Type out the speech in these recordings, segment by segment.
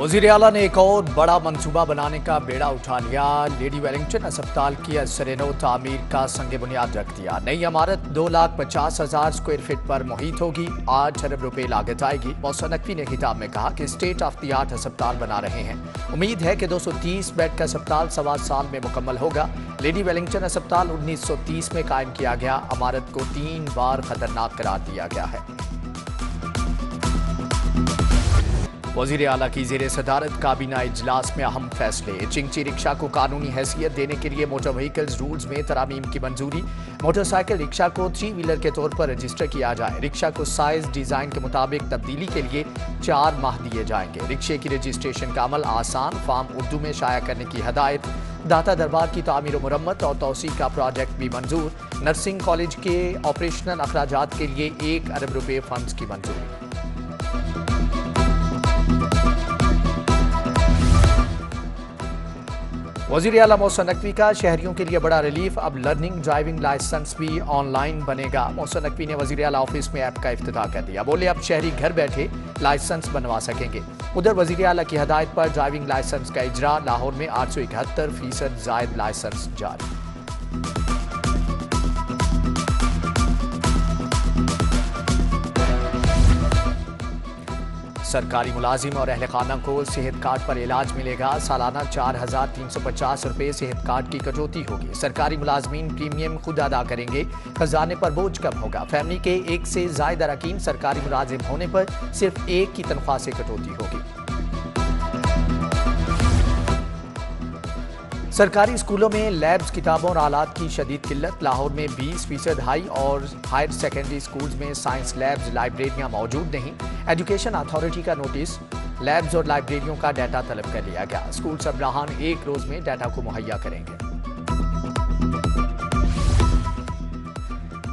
वज़ीर आला ने एक और बड़ा मंसूबा बनाने का बेड़ा उठा लिया। लेडी वेलिंगटन अस्पताल की असर-ए-नौ तामीर का संग बुनियाद रख दिया। नई इमारत 2,50,000 स्क्वायर फीट पर मुहित होगी। 8 अरब रुपए लागत आएगी। मौसम नकवी ने खिताब में कहा कि स्टेट ऑफ द आर्ट अस्पताल बना रहे हैं। उम्मीद है कि 230 बेड का अस्पताल 1.25 साल में मुकम्मल होगा। लेडी वेलिंगटन अस्पताल 1930 में कायम किया गया। इमारत को 3 बार खतरनाक करार दिया गया है। वज़ीर आला की ज़ेरे सदारत काबीना इजलास में अहम फैसले। चिंगची रिक्शा को कानूनी हैसियत देने के लिए मोटर व्हीकल्स रूल्स में तरामीम की मंजूरी। मोटरसाइकिल रिक्शा को 3 व्हीलर के तौर पर रजिस्टर किया जाए। रिक्शा को साइज डिज़ाइन के मुताबिक तब्दीली के लिए 4 माह दिए जाएंगे। रिक्शे की रजिस्ट्रेशन का अमल आसान, फार्म उर्दू में शाया करने की हदायत। दाता दरबार की तामीर व मुरम्मत और तौसी का प्रोजेक्ट भी मंजूर। नर्सिंग कॉलेज के ऑपरेशनल अखराजात के लिए 1 अरब रुपए फंड्स की मंजूरी। वज़ीर आला मौसम नकवी का शहरियों के लिए बड़ा रिलीफ। अब लर्निंग ड्राइविंग लाइसेंस भी ऑनलाइन बनेगा। मौसम नकवी ने वज़ीर आला ऑफिस में ऐप का इफ्तिताह कर दिया। बोले अब शहरी घर बैठे लाइसेंस बनवा सकेंगे। उधर वज़ीर आला की हदायत पर ड्राइविंग लाइसेंस का इजरा। लाहौर में 871% जायद लाइसेंस जारी। सरकारी मुलाजिम और अहल खाना को सेहत कार्ड पर इलाज मिलेगा। सालाना 4,350 रुपये सेहत कार्ड की कटौती होगी। सरकारी मुलाजमीन प्रीमियम खुद अदा करेंगे। खजाने पर बोझ कम होगा। फैमिली के 1 से ज़ायद अरकान सरकारी मुलाजिम होने पर सिर्फ 1 की तनख्वाह से कटौती होगी। सरकारी स्कूलों में लैब्स, किताबों और आलात की शदीद किल्लत। लाहौर में 20% हाई और हायर सेकेंडरी स्कूल्स में साइंस लैब्स, लाइब्रेरियां मौजूद नहीं। एजुकेशन अथॉरिटी का नोटिस। लैब्स और लाइब्रेरियों का डाटा तलब कर लिया गया। स्कूल सरबराहान 1 रोज में डाटा को मुहैया करेंगे।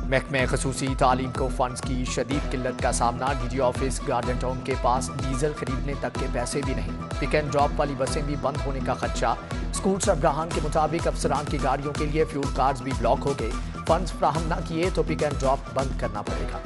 महकमे खसूसी तालीम को फंड्स की शदीद किल्लत का सामना। डीजी ऑफिस गार्डन टाउन के पास डीजल खरीदने तक के पैसे भी नहीं। पिक एंड ड्रॉप वाली बसें भी बंद होने का खदशा। स्कूल सरबराहान के मुताबिक अफसरान की गाड़ियों के लिए फ्यूल कार्ड्स भी ब्लॉक हो गए। फंड्स फ्राहम न किए तो पिक एंड ड्रॉप बंद करना पड़ेगा।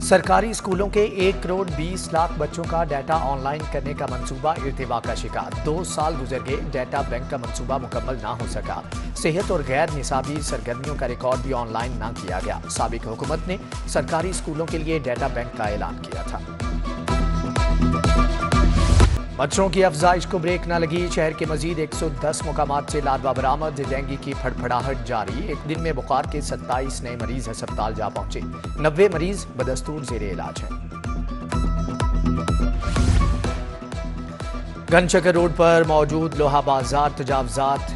सरकारी स्कूलों के 1 करोड़ 20 लाख बच्चों का डाटा ऑनलाइन करने का मंसूबा इर्तिबा का शिकार। 2 साल गुजर गए, डाटा बैंक का मंसूबा मुकम्मल ना हो सका। सेहत और गैर निसाबी सरगर्मियों का रिकॉर्ड भी ऑनलाइन ना किया गया। साबिक हुकूमत ने सरकारी स्कूलों के लिए डाटा बैंक का ऐलान किया था। मच्छरों की अफजाइश को ब्रेक न लगी। शहर के मजीद 110 मुकामात से लार्वा बरामद। डेंगू की फड़फड़ाहट जारी। एक दिन में बुखार के 27 नए मरीज अस्पताल जा पहुंचे। 90 मरीज बदस्तूर जेरे इलाज हैं। गनचक्कर रोड पर मौजूद लोहा बाजार तजावजात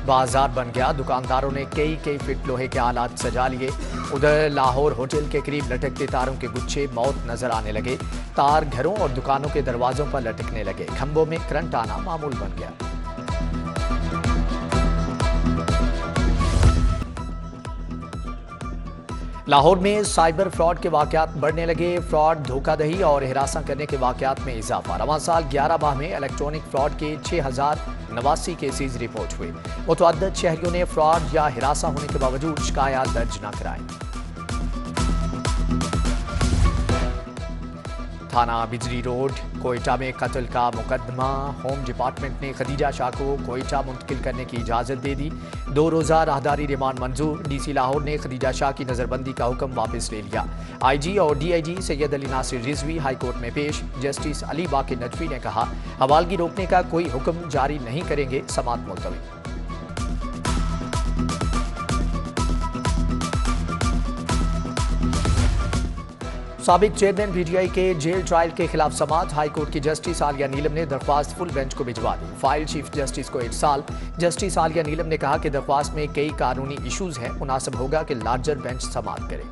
बाजार बन गया। दुकानदारों ने कई फीट लोहे के आलात सजा लिए। उधर लाहौर होटल के करीब लटकते तारों के गुच्छे मौत नजर आने लगे। तार घरों और दुकानों के दरवाजों पर लटकने लगे। खंभों में करंट आना मामूल बन गया। लाहौर में साइबर फ्रॉड के वाकयात बढ़ने लगे। फ्रॉड, धोखाधड़ी और हिरासा करने के वाकयात में इजाफा। रवां साल 11 माह में इलेक्ट्रॉनिक फ्रॉड के 6,089 केसेज रिपोर्ट हुए। मुतअद्दिद शहरियों ने फ्रॉड या हिरासा होने के बावजूद शिकायत दर्ज न कराई। थाना बिजली रोड कोयटा में कत्ल का मुकदमा। होम डिपार्टमेंट ने खदीजा शाह को कोयटा मुंतकिल करने की इजाज़त दे दी। 2 रोज़ा राहदारी रिमांड मंजूर। डीसी लाहौर ने खदीजा शाह की नज़रबंदी का हुक्म वापस ले लिया। IG और DIG सैयद अली नासिर रिजवी हाईकोर्ट में पेश। जस्टिस अली बाकी नजवी ने कहा हवालगी रोकने का कोई हुक्म जारी नहीं करेंगे। समाअत मुलतवी। साबिक चेयरमैन PTI के जेल ट्रायल के खिलाफ समाअत। हाईकोर्ट की जस्टिस आलिया नीलम ने दरख्वास्त फुल बेंच को भिजवा दी। फाइल चीफ जस्टिस को 1 साल। जस्टिस आलिया नीलम ने कहा कि दरख्वास्त में कई कानूनी इशूज हैं। मुनासिब होगा कि लार्जर बेंच समाअत करे।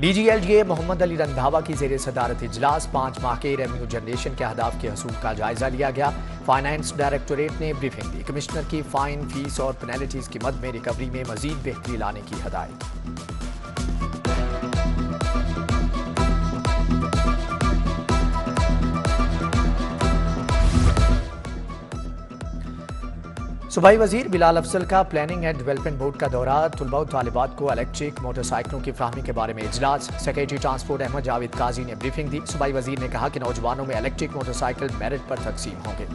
DGLGA मोहम्मद अली रंधावा की ज़ेरे सदारत इजलास। 5 माह के रेवेन्यू जनरेशन के अहदाफ के हसूल का जायजा लिया गया। फाइनेंस डायरेक्टोरेट ने ब्रीफिंग दी। कमिश्नर की फाइन, फीस और पेनल्टीज की मद में रिकवरी में मजीद बेहतरी लाने की हदायत। सूबाई वजीर बिलाल अफजल का प्लानिंग एंड डेवलपमेंट बोर्ड का दौरा। तलबा और तालिबात को इलेक्ट्रिक मोटरसाइकिलों की फ्राहमी के बारे में इजलास। सेक्रेटरी ट्रांसपोर्ट अहमद जावेद काजी ने ब्रीफिंग दी। सूबाई वजीर ने कहा कि नौजवानों में इलेक्ट्रिक मोटरसाइकिल मेरिट पर तकसीम होंगे।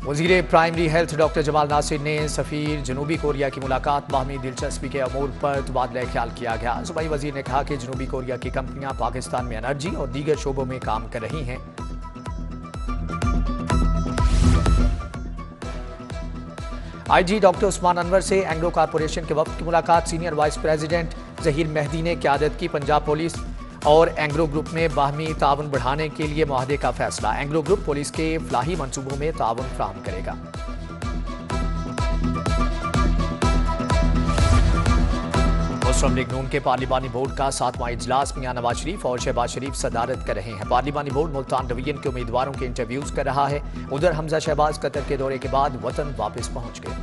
वजीर primary health doctor Jamal Nasir ने सफीर जनूबी कोरिया की मुलाकात। बाहमी दिलचस्पी के अमूर पर तबादला ख्याल किया गया। सूबाई वजीर ने कहा कि जनूबी कोरिया की कंपनियां पाकिस्तान में एनर्जी और दीगर शोबों में काम कर रही हैं। IG डॉक्टर उस्मान अनवर से एंग्रो कारपोरेशन के वफ्द की मुलाकात। Senior vice president Zaheer Mehdi ने क़यादत की। पंजाब पुलिस और एंग्रो ग्रुप में बाहमी ताउन बढ़ाने के लिए मुआहदे का फैसला। एंग्रो ग्रुप पुलिस के फलाही मंसूबों में ताउन फ्राहम करेगा। मुस्लिम लीग नून के पार्लिमानी बोर्ड का 7वां इजलास मियां नवाज शरीफ और शहबाज शरीफ सदारत कर रहे हैं। पार्लिमानी बोर्ड मुल्तान डिवीजन के उम्मीदवारों के इंटरव्यूज कर रहा है। उधर हमजा शहबाज कतर के दौरे के बाद वतन वापस पहुंच गए।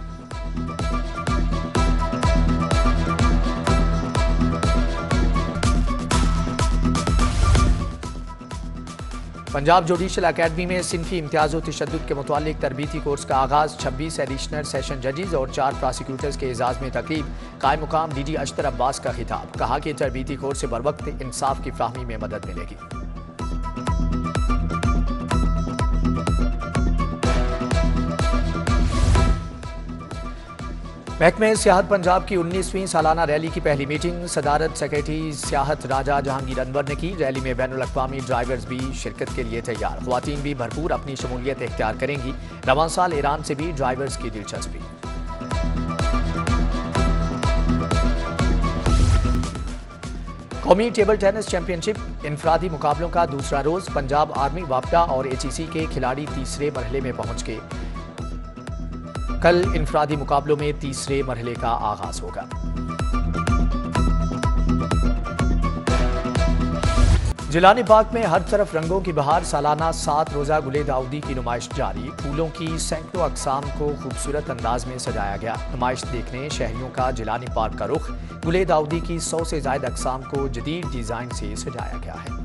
पंजाब जुडिशल अकेडमी में सिनफी इम्तियाज और तशद्दुद के मुतालिक तरबीती कोर्स का आगाज। 26 एडिशनल सेशन जजेस और 4 प्रोसिक्यूटर्स के एजाज में तकरीब। कायम मुकाम DG अशतर अब्बास का खिताब। कहा कि तरबीती कोर्स से बरवक्त इंसाफ की फ्राहमी में मदद मिलेगी। महकमे सियाहत पंजाब की 19वीं सालाना रैली की पहली मीटिंग सदारत सेक्रेटरी सियाहत राजा जहांगीर अनवर ने की। रैली में बैनुल अक़वामी ड्राइवर्स भी शिरकत के लिए तैयार। ख्वातीन भी भरपूर अपनी शमूलियत इख्तियार करेंगी। रवां साल ईरान से भी ड्राइवर्स की दिलचस्पी। कौमी टेबल टेनिस चैंपियनशिप इनफरादी मुकाबलों का दूसरा रोज। पंजाब आर्मी वापडा और HEC के खिलाड़ी तीसरे मरहले में पहुंच गए। कल इनफरादी मुकाबलों में तीसरे मरहले का आगाज होगा। जिलानी पार्क में हर तरफ रंगों की बहार। सालाना 7 रोजा गुले दाऊदी की नुमाइश जारी। फूलों की सैकड़ों अकसाम को खूबसूरत अंदाज में सजाया गया। नुमाइश देखने शहरियों का जिलानी पार्क का रुख। गुले दाऊदी की 100 से ज्यादा अकसाम को जदीद डिजाइन से सजाया गया है।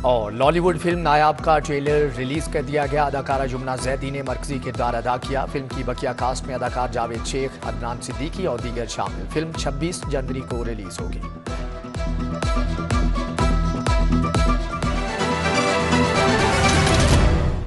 और लॉलीवुड फिल्म नायाब का ट्रेलर रिलीज कर दिया गया। अदाकारा जुमना जैदी ने मरकजी किरदार अदा किया। फिल्म की बकिया कास्ट में अदाकार जावेद शेख, अदनान सिद्दीकी और दीगर शामिल। फिल्म 26 जनवरी को रिलीज होगी।